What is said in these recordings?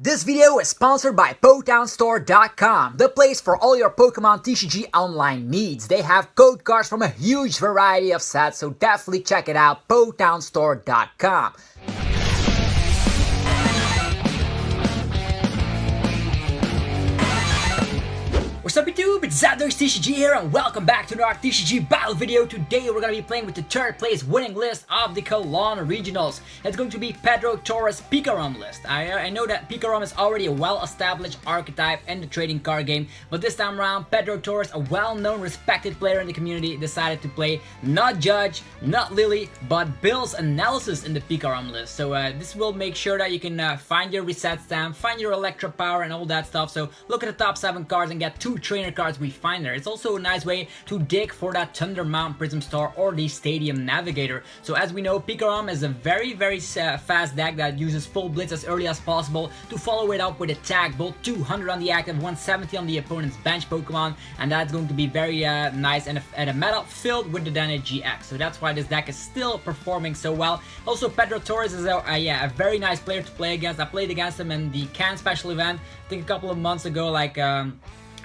This video is sponsored by PokeTownStore.com, the place for all your Pokemon TCG online needs. They have code cards from a huge variety of sets, so definitely check it out, PokeTownStore.com. What's up YouTube, it's Zapdos TCG here and welcome back to another TCG battle video. Today we're going to be playing with the third place winning list of the Cologne Regionals. It's going to be Pedro Torres PikaRom list. I know that PikaRom is already a well-established archetype in the trading card game, but this time around Pedro Torres, a well-known respected player in the community, decided to play not Judge, not Lily, but Bill's analysis in the PikaRom list. So this will make sure that you can find your reset stamp, find your Electropower and all that stuff. So look at the top 7 cards and get 2 trainer cards we find there. It's also a nice way to dig for that Thunder Mount Prism Star or the Stadium Navigator. So as we know, PikaRom is a very fast deck that uses full blitz as early as possible to follow it up with attack bolt, 200 on the active, 170 on the opponent's bench Pokemon, and that's going to be very nice and a meta filled with the Dedenne-GX. So that's why this deck is still performing so well. Also, Pedro Torres is a very nice player to play against. I played against him in the Can special event, I think a couple of months ago, like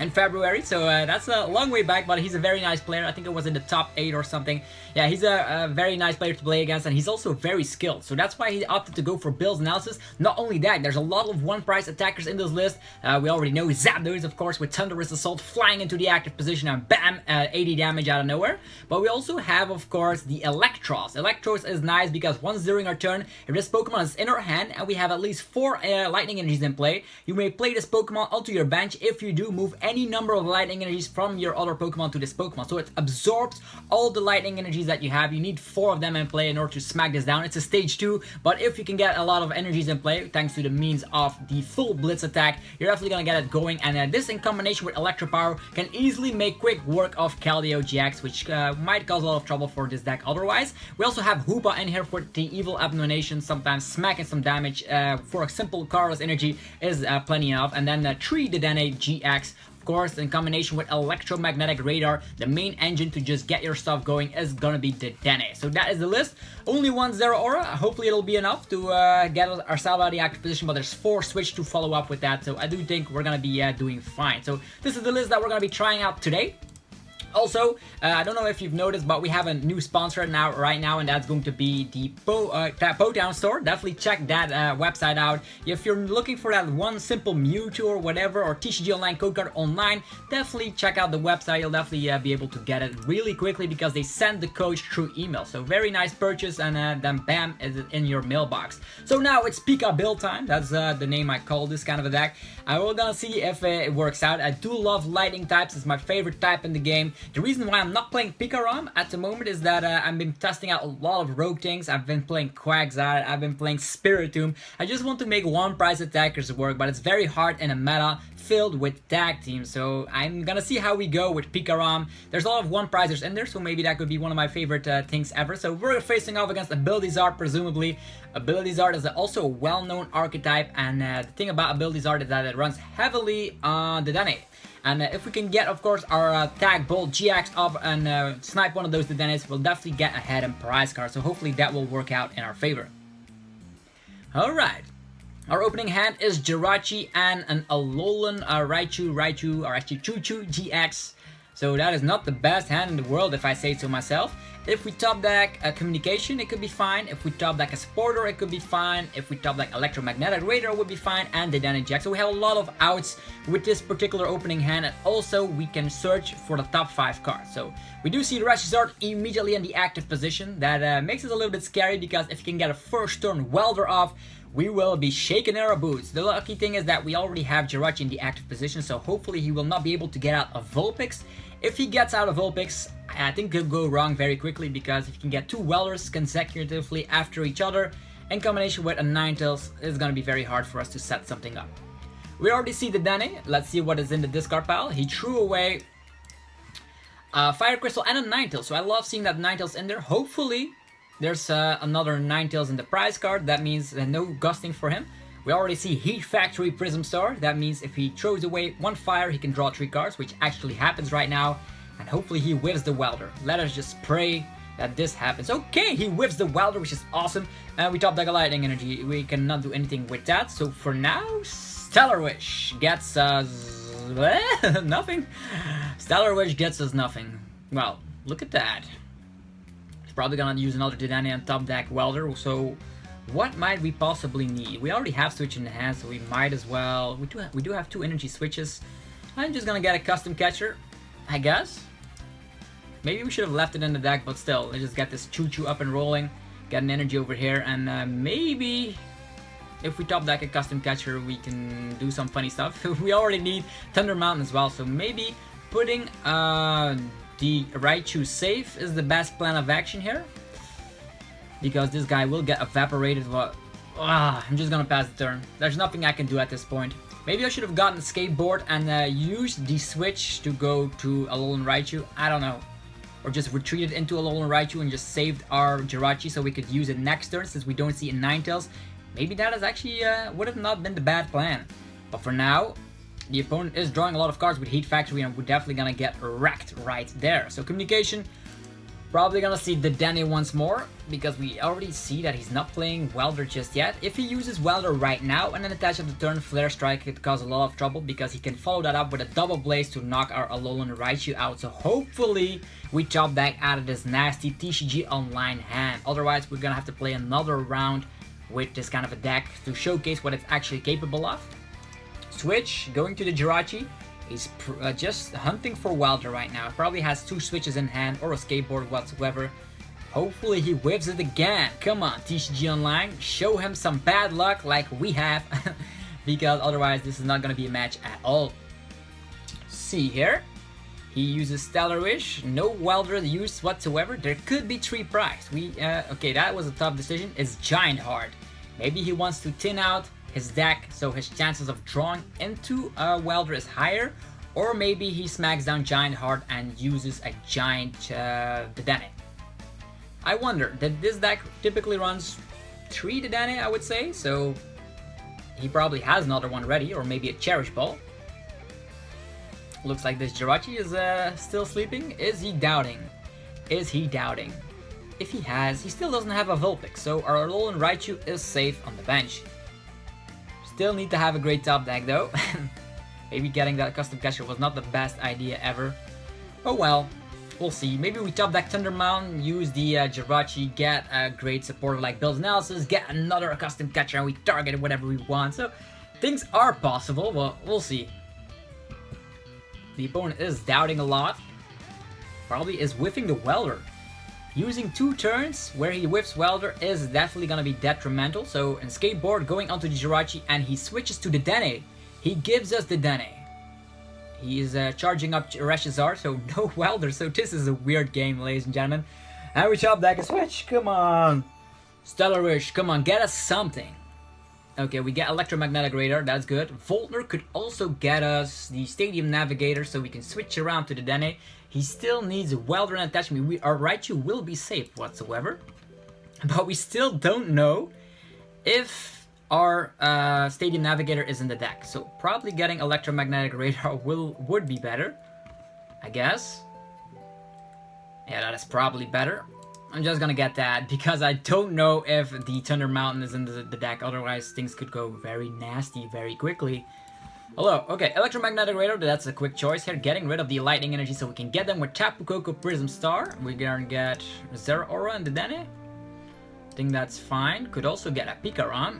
in February, so that's a long way back, but he's a very nice player. I think it was in the top 8 or something. Yeah, he's a very nice player to play against, and he's also very skilled, so that's why he opted to go for Bill's analysis. Not only that, there's a lot of one-price attackers in this list. We already know Zapdos, of course, with Thunderous Assault flying into the active position and bam, 80 damage out of nowhere. But we also have, of course, the Eelektross. Eelektross is nice because once during our turn, if this Pokemon is in our hand and we have at least 4 lightning energies in play, you may play this Pokemon onto your bench. If you do, move any number of lightning energies from your other Pokemon to this Pokemon. So it absorbs all the lightning energies that you have. You need 4 of them in play in order to smack this down. It's a stage 2, but if you can get a lot of energies in play, thanks to the means of the full blitz attack, you're definitely gonna get it going. And this in combination with Electropower can easily make quick work of Keldeo-GX, which might cause a lot of trouble for this deck otherwise. We also have Hoopa in here for the evil abomination, sometimes smacking some damage for a simple Carlos energy is plenty enough. And then 3 Dedenne-GX, of course, in combination with Electromagnetic Radar, the main engine to just get your stuff going is gonna be Dedenne. So that is the list. Only one Zeraora. Hopefully it'll be enough to get ourselves out of the active position, but there's 4 Switch to follow up with that, so I do think we're gonna be doing fine. So this is the list that we're gonna be trying out today. Also, I don't know if you've noticed, but we have a new sponsor right now, and that's going to be the Poketown store. Definitely check that website out. If you're looking for that one simple Mewtwo or whatever, or TCG Online code card online, definitely check out the website. You'll definitely be able to get it really quickly because they send the codes through email. So very nice purchase, and then bam, is it in your mailbox. So now it's Pika build time. That's the name I call this kind of a deck. We're gonna see if it works out. I do love lightning types. It's my favorite type in the game. The reason why I'm not playing PikaRom at the moment is that I've been testing out a lot of rogue things. I've been playing Quagsire, I've been playing Spiritomb. I just want to make one-price attackers work, but it's very hard in a meta filled with tag teams. So I'm gonna see how we go with PikaRom. There's a lot of one-prisers in there, so maybe that could be one of my favorite things ever. So we're facing off against Ability-Zard, presumably. Ability-Zard is also a well-known archetype, and the thing about Ability-Zard is that it runs heavily on the Dedenne. And if we can get, of course, our Tag Bolt GX up and snipe one of those Dedennes, we'll definitely get ahead in prize cards. So hopefully that will work out in our favor. Alright. Our opening hand is Jirachi and an Alolan Raichu-GX. So that is not the best hand in the world, if I say so myself. If we top deck a Communication, it could be fine. If we top deck a Supporter, it could be fine. If we top deck Electromagnetic Radar, would be fine. And the Dedenne-GX. So we have a lot of outs with this particular opening hand. And also, we can search for the top 5 cards. So we do see the Raichu-Zard immediately in the active position. That makes it a little bit scary, because if you can get a first turn Welder off, we will be shaking our boots. The lucky thing is that we already have Jirachi in the active position, so hopefully he will not be able to get out of Vulpix. If he gets out of Vulpix, I think he'll go wrong very quickly, because if you can get 2 Welders consecutively after each other, in combination with a Ninetales, it's gonna be very hard for us to set something up. We already see the Dedenne. Let's see what is in the discard pile. He threw away Fire Crystal and a Ninetales, so I love seeing that Ninetales in there. Hopefully there's another Ninetales in the prize card. That means no gusting for him. We already see Heat Factory Prism Star. That means if he throws away 1 fire, he can draw 3 cards, which actually happens right now. And hopefully he whiffs the Welder. Let us just pray that this happens. Okay, he whips the welder, which is awesome. And we top deck a lightning energy. We cannot do anything with that. So for now, Stellar Wish gets us nothing. Stellar Wish gets us nothing. Well, look at that. He's probably gonna use another Dedenne and top deck welder. So what might we possibly need? We already have switch in the hand, so we might as well. We do have 2 energy switches. I'm just gonna get a custom catcher, I guess. Maybe we should have left it in the deck, but still, let's just get this choo-choo up and rolling, get an energy over here, and maybe if we top deck a custom catcher, we can do some funny stuff. We already need Thunder Mountain as well, so maybe putting the Raichu safe is the best plan of action here, because this guy will get evaporated. But I'm just gonna pass the turn. There's nothing I can do at this point. Maybe I should have gotten a skateboard and used the switch to go to Alolan Raichu. I don't know. Or just retreated into Alolan Raichu and just saved our Jirachi so we could use it next turn since we don't see a Ninetales. Maybe that is actually would have not been the bad plan. But for now, the opponent is drawing a lot of cards with Heat Factory and we're definitely gonna get wrecked right there. So communication, probably gonna see Dedenne once more because we already see that he's not playing Welder just yet. If he uses Welder right now and then attach at the turn Flare Strike, it could cause a lot of trouble because he can follow that up with a Double Blaze to knock our Alolan Raichu out. So hopefully we top deck out of this nasty TCG online hand. Otherwise we're gonna have to play another round with this kind of a deck to showcase what it's actually capable of. Switch, going to the Jirachi. He's just hunting for Welder right now. Probably has 2 switches in hand or a skateboard whatsoever. Hopefully he whips it again. Come on, TCG Online. Show him some bad luck like we have. Because otherwise this is not going to be a match at all. See here. He uses Stellar Wish. No Welder use whatsoever. There could be 3 prizes. Okay, that was a tough decision. It's Giant Heart. Maybe he wants to thin out his deck so his chances of drawing into a Welder is higher, or maybe he smacks down Giant Heart and uses a Giant Dedenne. I wonder, that this deck typically runs 3 Dedenne, I would say, so he probably has another one ready, or maybe a Cherish Ball. Looks like this Jirachi is still sleeping. Is he doubting? Is he doubting? If he has, he still doesn't have a Vulpix, so our Alolan Raichu is safe on the bench. Still need to have a great top deck though. Maybe getting that custom catcher was not the best idea ever. Oh well, we'll see. Maybe we top deck Thunder Mountain, use the Jirachi, get a great supporter like Build Analysis, get another custom catcher, and we target whatever we want. So things are possible. Well, we'll see. The opponent is doubting a lot. Probably is whiffing the Welder. Using 2 turns where he whiffs Welder is definitely gonna be detrimental. So in skateboard going onto the Jirachi and he switches to Dedenne. He gives us Dedenne. He is charging up Reshizar, so no Welder. So this is a weird game, ladies and gentlemen. And we top deck a switch. Come on, Stellar Wish. Come on, get us something. Okay, we get Electromagnetic Radar. That's good. Volkner could also get us the Stadium Navigator, so we can switch around to Dedenne. He still needs a Welder and attachment. Our Raichu will be safe whatsoever. But we still don't know if our Stadium Navigator is in the deck. So probably getting Electromagnetic Radar would be better, I guess. Yeah, that is probably better. I'm just gonna get that because I don't know if the Thunder Mountain is in the deck. Otherwise things could go very nasty very quickly. Hello, okay, Electromagnetic Radar, that's a quick choice here. Getting rid of the lightning energy so we can get them with Tapu, Koko, Prism, Star. We're gonna get Zeraora and Dedenne. I think that's fine. Could also get a PikaRom.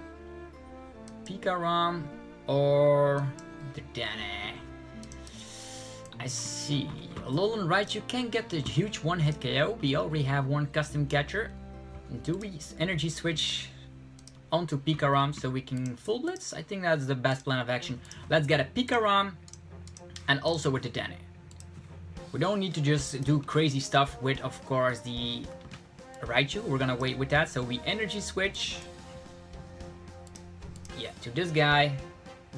PikaRom or Dedenne. I see. Alolan Raichu can get the huge one-hit KO. We already have 1 custom catcher. Do we energy switch onto PikaRom so we can full blitz? I think that's the best plan of action. Let's get a PikaRom and also with the Dedenne. We don't need to just do crazy stuff with, of course, the Raichu. We're gonna wait with that. So we energy switch. Yeah, to this guy.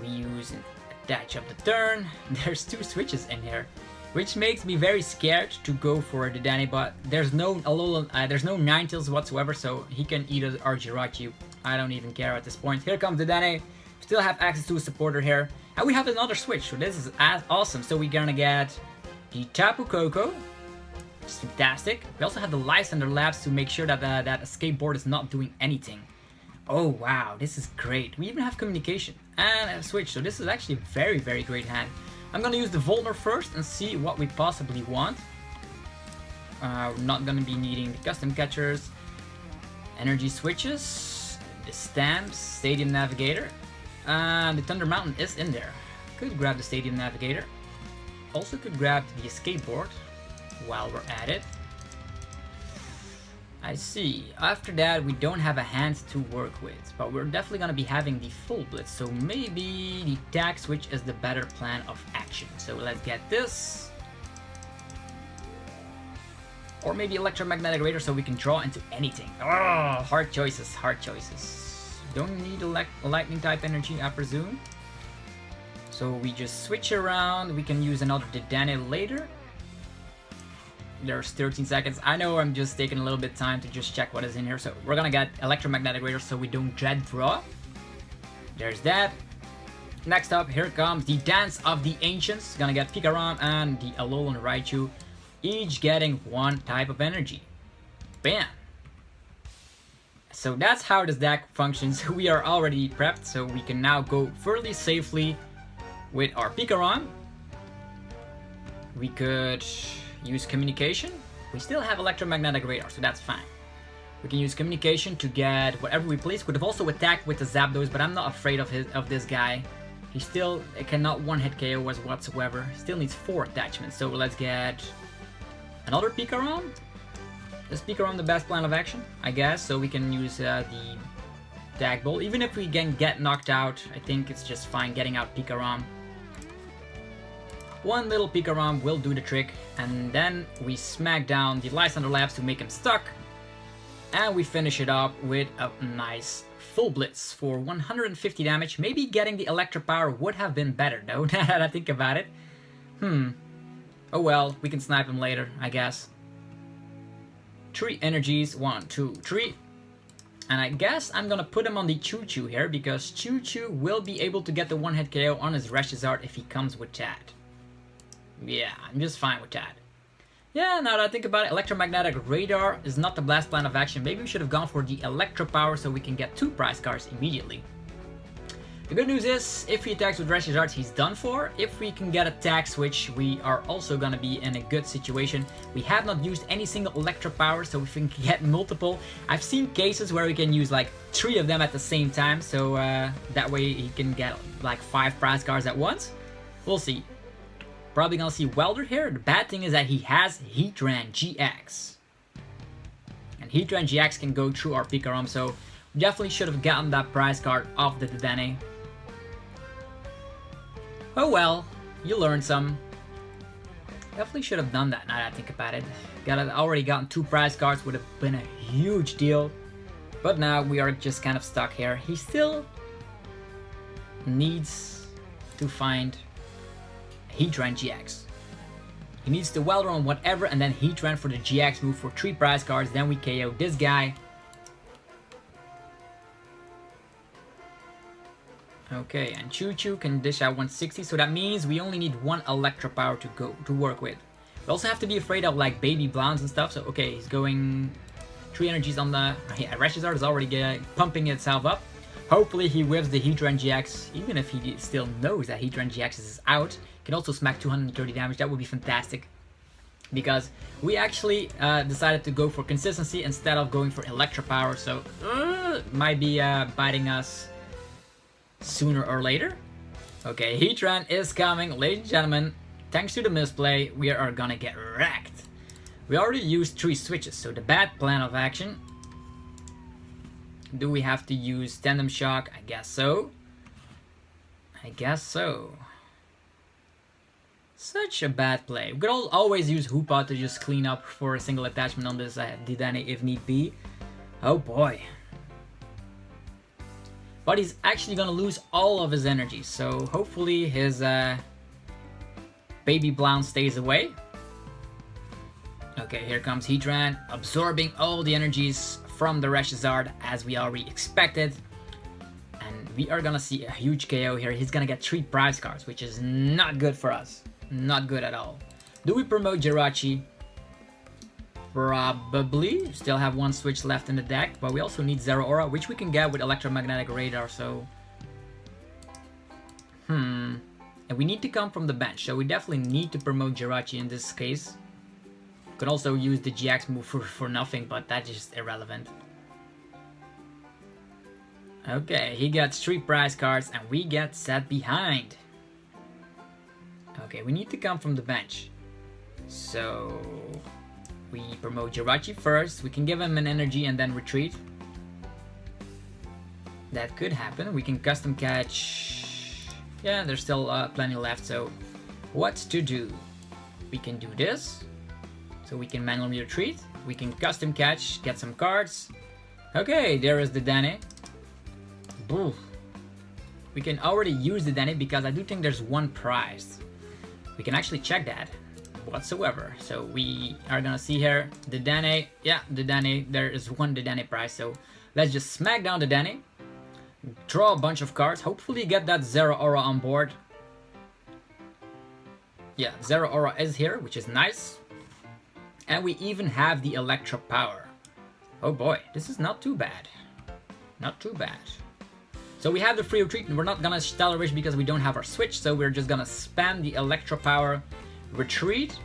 We use an attach of the turn. There's 2 switches in here, which makes me very scared to go for the Dedenne, but there's no Alolan, there's no Ninetales whatsoever, so he can eat our Jirachi. I don't even care at this point. Here comes the Dedenne. Still have access to a supporter here. And we have another switch, so this is awesome. So we're gonna get the Tapu Koko. It's fantastic. We also have the Lysander Labs to make sure that that escape board is not doing anything. Oh wow, this is great. We even have communication and a switch, so this is actually a very, very great hand. I'm gonna use the Volkner first and see what we possibly want. We're not gonna be needing the custom catchers, energy switches, the stamps, Stadium Navigator, and the Thunder Mountain is in there. Could grab the Stadium Navigator. Also could grab the escape board while we're at it. I see. After that, we don't have a hand to work with, but we're definitely gonna be having the full blitz, so maybe the tag switch is the better plan of action. So let's get this. Or maybe Electromagnetic Radar so we can draw into anything. Oh, hard choices, hard choices. Don't need a lightning type energy, I presume. So we just switch around. We can use another Dedenne later. There's 13 seconds. I know I'm just taking a little bit of time to just check what is in here. So we're gonna get Electromagnetic Radar so we don't dread draw. There's that. Next up, here comes the Dance of the Ancients. Gonna get PikaRom and the Alolan Raichu, each getting one type of energy. Bam! So that's how this deck functions. We are already prepped, so we can now go fairly safely with our PikaRom. We could use communication. We still have Electromagnetic Radar, so that's fine. We can use communication to get whatever we please. Could have also attacked with the Zapdos, but I'm not afraid of this guy. He still cannot one-hit KO us whatsoever. Still needs 4 attachments, so let's get another PikaRom. Is PikaRom the best plan of action? I guess, so we can use the Tag Bolt. Even if we can get knocked out, I think it's just fine getting out PikaRom. One little PikaRom will do the trick, and then we smack down the Lysander Labs to make him stuck. And we finish it up with a nice full blitz for 150 damage. Maybe getting the Electropower would have been better though, now that I think about it. Oh well, we can snipe him later, I guess. 3 energies, 1, 2, 3. And I guess I'm gonna put him on the Choo-Choo here, because Choo-Choo will be able to get the one-hit KO on his Reshizard if he comes with that. Yeah, I'm just fine with that. Yeah, now that I think about it, Electromagnetic Radar is not the best plan of action. Maybe we should have gone for the Electropower so we can get 2 prize cards immediately. The good news is, if he attacks with Reshizard, he's done for. If we can get a tag switch, we are also gonna be in a good situation. We have not used any single Electropower, so if we can get multiple. I've seen cases where we can use like 3 of them at the same time, so that way he can get like 5 prize cards at once. We'll see. Probably gonna see Welder here. The bad thing is that he has Heatran-GX. And Heatran-GX can go through our PikaRom, so we definitely should have gotten that prize card off the Dedenne. Oh well, you learned some. Definitely should have done that now that I think about it. Already gotten 2 prize cards would have been a huge deal. But now we are just kind of stuck here. He still needs to find Heatran-GX. He needs to Welder on whatever and then Heatran for the GX move for 3 prize cards. Then we KO this guy. Okay, and Choo-Choo can dish out 160, so that means we only need 1 Electropower to work with. We also have to be afraid of like baby Blowns and stuff. So okay, he's going 3 energies on the Reshizard is already pumping itself up. Hopefully he whiffs the Heatran-GX, even if he still knows that Heatran-GX is out. Can also smack 230 damage. That would be fantastic, because we actually decided to go for consistency instead of going for Electropower. So might be biting us sooner or later. Okay, Heatran is coming, ladies and gentlemen. Thanks to the misplay, we are gonna get wrecked. We already used 3 switches, so the bad plan of action. Do we have to use Tandem Shock? I guess so. I guess so. Such a bad play. We could always use Hoopa to just clean up for a single attachment on this Dedenne if need be. Oh boy. But he's actually gonna lose all of his energy, so hopefully his baby Blown stays away. Okay, here comes Heatran, absorbing all the energies from the Reshizard as we already expected. And we are gonna see a huge KO here. He's gonna get 3 prize cards, which is not good for us. Not good at all. Do we promote Jirachi? Probably. Still have one switch left in the deck, but we also need Zeraora, which we can get with Electromagnetic Radar, so... And we need to come from the bench, so we definitely need to promote Jirachi in this case. Could also use the GX move for nothing, but that's just irrelevant. Okay, he gets 3 prize cards and we get set behind. Okay, we need to come from the bench. So we promote Jirachi first. We can give him an energy and then retreat. That could happen. We can custom catch. Yeah, there's still plenty left, so what to do? We can do this. So we can manually retreat. We can custom catch, get some cards. Okay, there is the Dedenne. Boo. We can already use the Dedenne because I do think there's one prize. We can actually check that whatsoever. So we are gonna see here the Dedenne. Yeah, the Dedenne. There is one Dedenne prize. So let's just smack down the Dedenne. Draw a bunch of cards. Hopefully get that Zeraora on board. Yeah, Zeraora is here, which is nice. And we even have the Electropower. Oh boy, this is not too bad. Not too bad. So we have the free retreat, and we're not gonna Stellar Wish because we don't have our switch, so we're just gonna spam the Electropower retreat.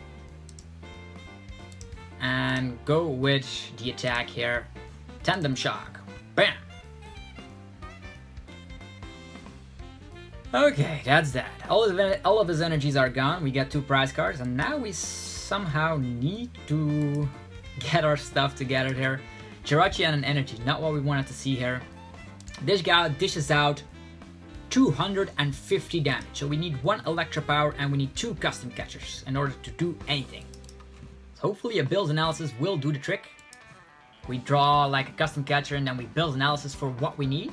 And go with the attack here. Tandem Shock. Bam! Okay, that's that. All of his energies are gone. We get 2 prize cards, and now we somehow need to get our stuff together here. Jirachi and an energy, not what we wanted to see here. This guy dishes out 250 damage. So we need 1 Electropower and we need 2 custom catchers in order to do anything. So hopefully a build analysis will do the trick. We draw like a custom catcher and then we build analysis for what we need.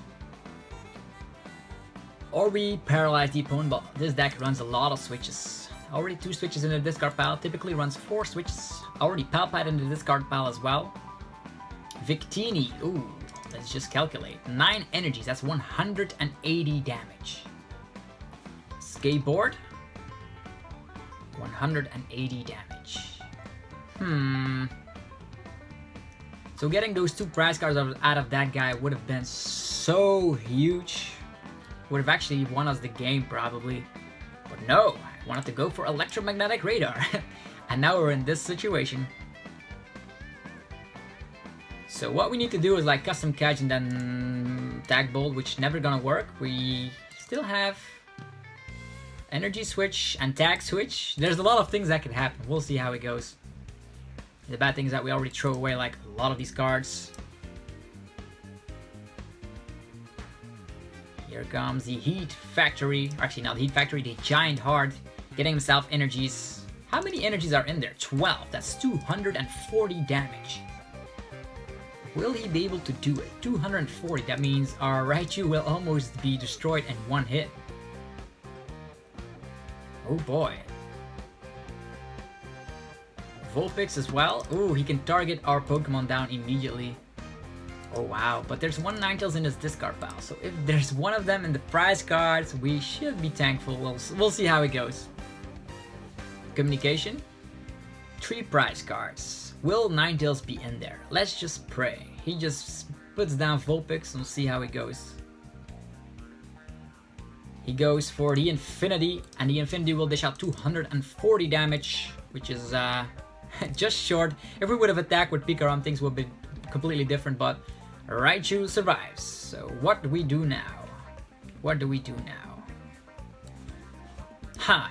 Or we paralyze the opponent, but this deck runs a lot of switches. Already 2 switches in the discard pile, typically runs 4 switches. Already Palpite in the discard pile as well. Victini, ooh, let's just calculate. 9 energies, that's 180 damage. Skateboard, 180 damage. So getting those 2 prize cards out of that guy would have been so huge. Would have actually won us the game probably. But no, I wanted to go for Electromagnetic Radar. And now we're in this situation. So what we need to do is like custom catch and then tag bolt, which never gonna work. We still have energy switch and tag switch. There's a lot of things that can happen. We'll see how it goes. The bad thing is that we already throw away like a lot of these cards. Here comes the Heat Factory. Actually, not the Heat Factory, the Giant Heart. Getting himself energies. How many energies are in there? 12. That's 240 damage. Will he be able to do it? 240. That means our Raichu will almost be destroyed in 1 hit. Oh boy. Vulpix as well. Ooh, he can target our Pokemon down immediately. Oh wow, but there's 1 Ninetales in his discard pile, so if there's one of them in the prize cards, we should be thankful. We'll see how it goes. Communication. 3 prize cards. Will Ninetales be in there? Let's just pray. He just puts down Vulpix and we'll see how it goes. He goes for the Infinity, and the Infinity will dish out 240 damage, which is just short. If we would have attacked with PikaRom, things would be completely different, but Raichu survives. So what do we do now? What do we do now? Ha!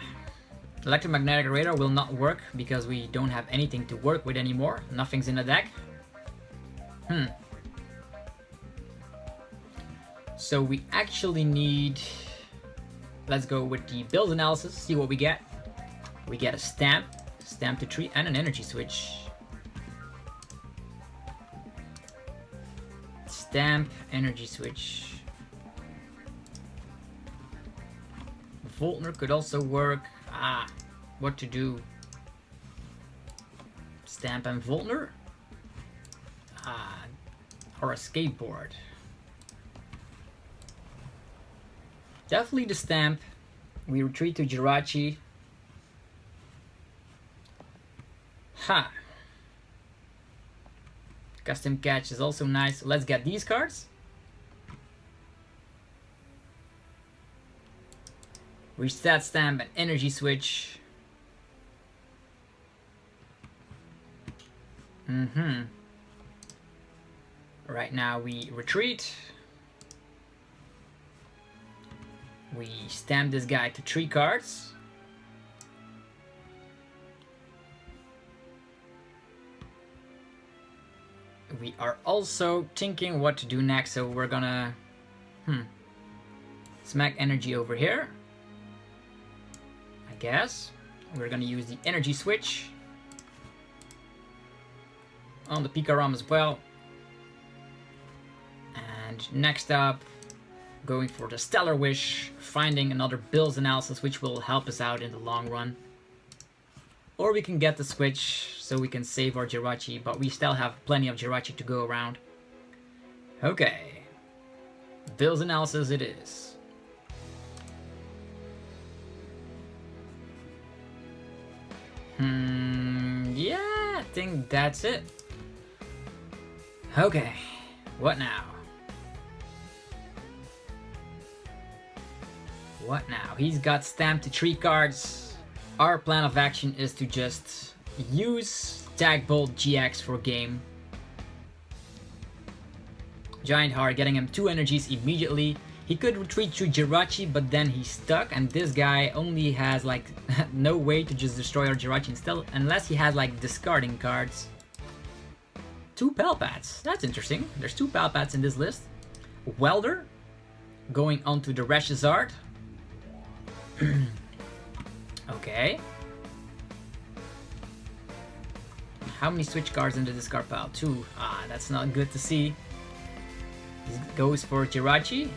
Electromagnetic Radar will not work because we don't have anything to work with anymore. Nothing's in the deck. So we actually need... Let's go with the build analysis, see what we get. We get a Stamp, Stamp to Tree, and an Energy Switch. Stamp, Energy Switch. Volkner could also work. What to do? Stamp and Volkner? Or a Skateboard. Definitely the Stamp. We retreat to Jirachi. Ha! Custom catch is also nice. Let's get these cards. Reset stamp and energy switch. Right now we retreat. We stamp this guy to 3 cards. We are also thinking what to do next, so we're gonna smack energy over here. I guess we're gonna use the energy switch on the PikaRom as well. And next up, going for the Stellar Wish, finding another Bill's Analysis, which will help us out in the long run. Or we can get the switch so we can save our Jirachi, but we still have plenty of Jirachi to go around. Okay, Bill's Analysis it is. Yeah, I think that's it. Okay, what now? What now? He's got stamped to 3 cards. Our plan of action is to just use Tag Bolt GX for game. Giant Heart, getting him 2 energies immediately. He could retreat through Jirachi, but then he's stuck, and this guy only has like no way to just destroy our Jirachi still, unless he has like discarding cards. 2 Palpats, that's interesting. There's 2 Palpats in this list. Welder, going onto the Reshizard. Okay. How many switch cards into this discard pile? 2. Ah, that's not good to see. This goes for Jirachi.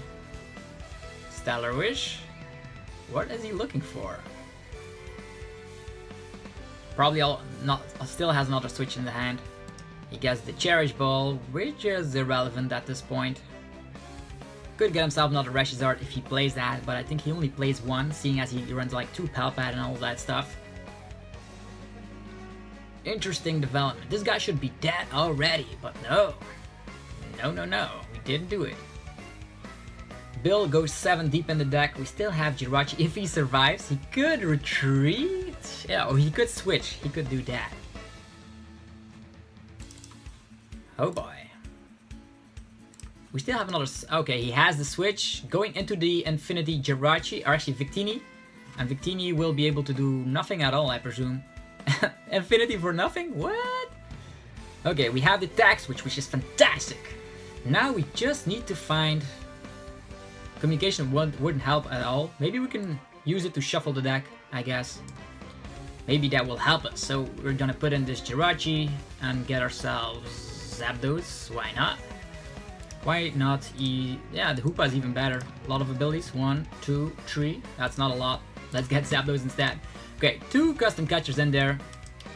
Stellar Wish. What is he looking for? Probably still has another switch in the hand. He gets the Cherish Ball, which is irrelevant at this point. Could get himself another Reshizard if he plays that, but I think he only plays 1, seeing as he runs like 2 Palpat and all that stuff. Interesting development. This guy should be dead already, but no. No, we didn't do it. Bill goes 7 deep in the deck. We still have Jirachi. If he survives, he could retreat. Yeah, or he could switch. He could do that. Oh boy. We still have another... Okay, he has the switch. Going into the Infinity Jirachi, or actually Victini. And Victini will be able to do nothing at all, I presume. Infinity for nothing? What? Okay, we have the tag switch, which is fantastic. Now we just need to find... Communication wouldn't help at all. Maybe we can use it to shuffle the deck, I guess. Maybe that will help us. So we're gonna put in this Jirachi and get ourselves Zapdos. Why not? Why not? Yeah, the Hoopa is even better. A lot of abilities. 1, 2, 3. That's not a lot. Let's get Zapdos instead. Okay, 2 custom catchers in there.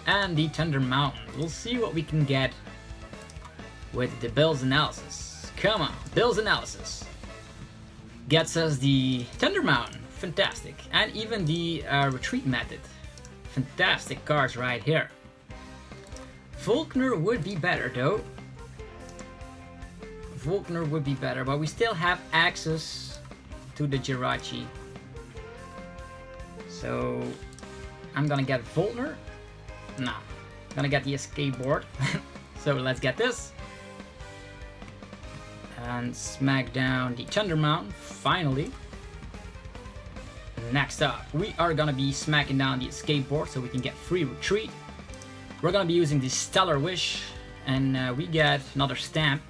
And the Thunder Mountain. We'll see what we can get with the Bill's Analysis. Come on, Bill's Analysis. Gets us the Thunder Mountain. Fantastic. And even the Retreat Method. Fantastic cards right here. Volkner would be better though. Volkner would be better, but we still have access to the Jirachi. So I'm gonna get Volkner. No, I'm gonna get the escape board. So let's get this. And smack down the Thunder Mountain, finally. Next up, we are gonna be smacking down the escape board so we can get free retreat. We're gonna be using the Stellar Wish, and we get another stamp,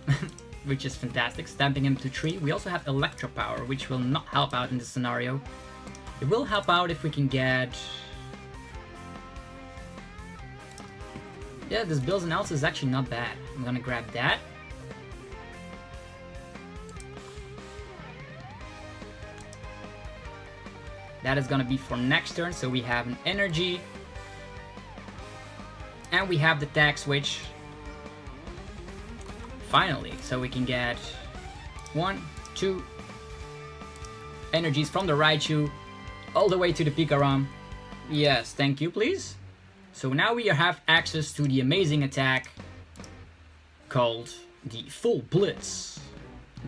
which is fantastic, stamping him to 3. We also have Electropower, which will not help out in this scenario. It will help out if we can get... Yeah, this Bill's Analysis is actually not bad. I'm gonna grab that. That is gonna be for next turn, so we have an energy. And we have the tag switch. Finally, so we can get 1, 2 energies from the Raichu all the way to the PikaRom. Yes, thank you, please. So now we have access to the amazing attack. called the Full Blitz.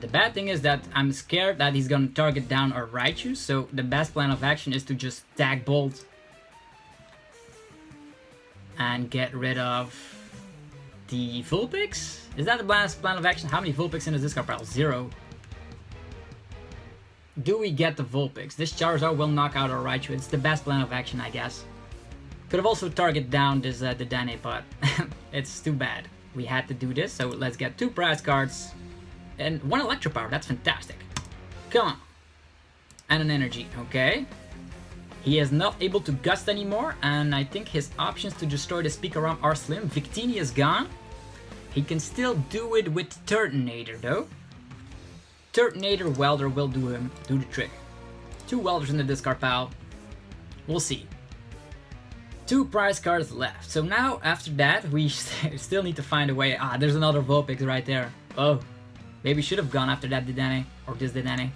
The bad thing is that I'm scared that he's gonna target down our Raichu, so the best plan of action is to just tag Bolt and get rid of the Vulpix. Is that the best plan of action? How many Vulpix in his discard pile? 0. Do we get the Vulpix? This Charizard will knock out our Raichu. It's the best plan of action, I guess. Could have also targeted down this Dedenne, but it's too bad. We had to do this, so let's get 2 prize cards and 1 Electropower. That's fantastic. Come on. And an energy, okay. He is not able to gust anymore, and I think his options to destroy the PikaRom are slim. Victini is gone. He can still do it with Turtonator though. Turtonator Welder will do the trick. 2 Welders in the discard pile. We'll see. 2 prize cards left. So now after that we still need to find a way. Ah, there's another Vulpix right there. Oh, maybe should have gone after that Dedenne or this Dedenne.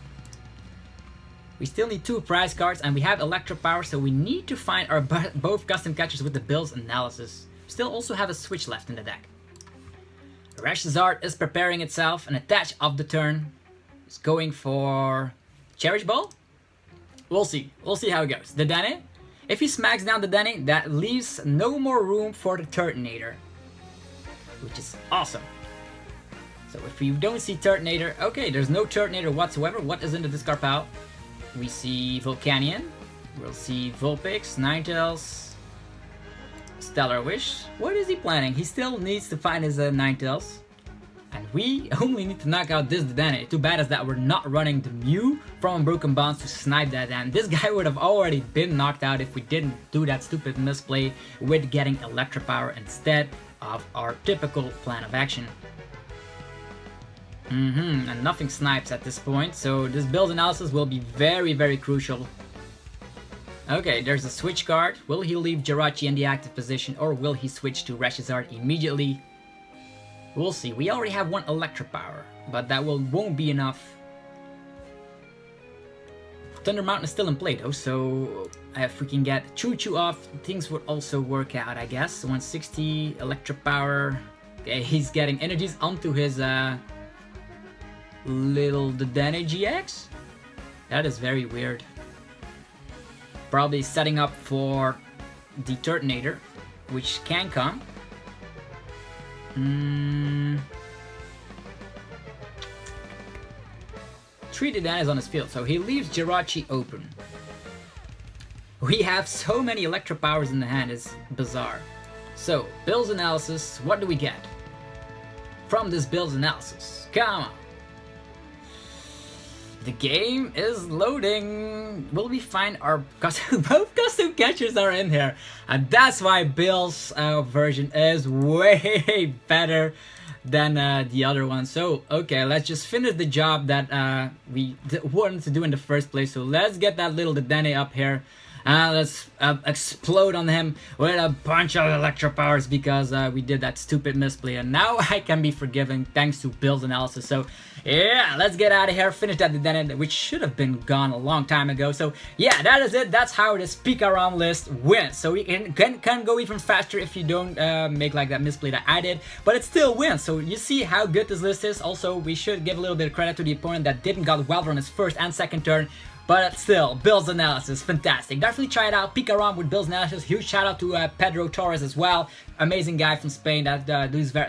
We still need 2 prize cards, and we have Electropower, so we need to find our both custom catchers with the Bill's Analysis. Still also have a switch left in the deck. Rashizard is preparing itself, and attach of the turn is going for Cherish Ball. We'll see how it goes. Dedenne, if he smacks down Dedenne, that leaves no more room for the Turtonator, which is awesome. So if you don't see Turtonator, okay, there's no Turtonator whatsoever. What is in the discard pile? We see Volcanion, we'll see Vulpix, Ninetales, Stellar Wish. What is he planning? He still needs to find his Ninetales. And we only need to knock out this Dedenne. Too bad is that we're not running the Mew from Broken Bonds to snipe that, and this guy would have already been knocked out if we didn't do that stupid misplay with getting Electropower instead of our typical plan of action. And nothing snipes at this point, so this build analysis will be very, very crucial. Okay, there's a switch card. Will he leave Jirachi in the active position, or will he switch to Rashizard immediately? We'll see. We already have 1 Electropower, but that won't be enough. Thunder Mountain is still in play though, so if we can get Choo Choo off, things would also work out, I guess. 160 Electropower. Okay, he's getting energies onto his little Dedenne-GX? That is very weird. Probably setting up for the Turtonator, which can come. 3 Dedennes on his field, so he leaves Jirachi open. We have so many Electropowers in the hand, it's bizarre. So, Bill's Analysis, what do we get from this Bill's Analysis? Come on. The game is loading. Will we find our both custom catchers are in here, and that's why Bill's version is way better than the other one. So okay, let's just finish the job that we wanted to do in the first place. So let's get that little Dedenne up here. Let's explode on him with a bunch of Electropowers because we did that stupid misplay, and now I can be forgiven thanks to Bill's Analysis. So yeah, let's get out of here, finish that Dedenne, which should have been gone a long time ago. So yeah, that is it. That's how this PikaRom list wins. So we can go even faster if you don't make like that misplay that I did, but it still wins. So you see how good this list is. Also, we should give a little bit of credit to the opponent that didn't got Welder on his first and second turn. But still, Bill's Analysis, fantastic. Definitely try it out. PikaRom with Bill's Analysis. Huge shout out to Pedro Torres as well. Amazing guy from Spain that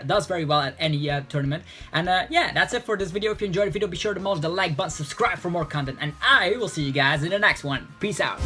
does very well at any tournament. And yeah, that's it for this video. If you enjoyed the video, be sure to smash the like button, subscribe for more content. And I will see you guys in the next one. Peace out.